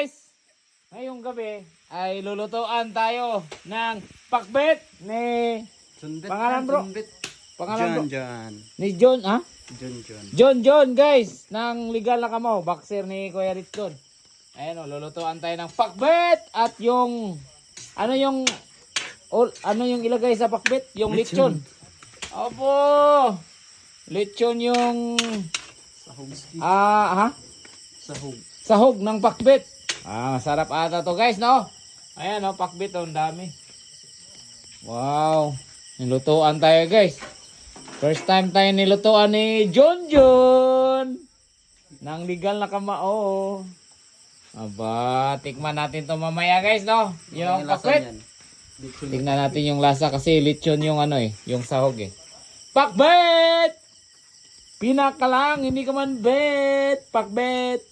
guys, ngayong gabi ay lulutuan tayo ng pakbet ni pangalan bro. Pangalan bro. John. Ni John, ha? John. Guys, ng Legal na Kamaw, boxer ni Kuya Richton. Ayan o, lulutuan tayo ng pakbet at yung ano yung ilagay sa pakbet? Yung lechon. Opo. Lechon yung sahog ng pakbet. Masarap ata to guys, no? Ayan o, pakbet o, ang dami. Wow. Nilutuan tayo guys. First time tayo nilutuan ni John ng Legal na Kamao. Aba, tikman natin to mamaya guys, no? Yung pakbet. Tingnan natin yung lasa kasi lechon yung yung sahog eh. Pakbet! Pinaka lang, hindi ka man bet. Pakbet.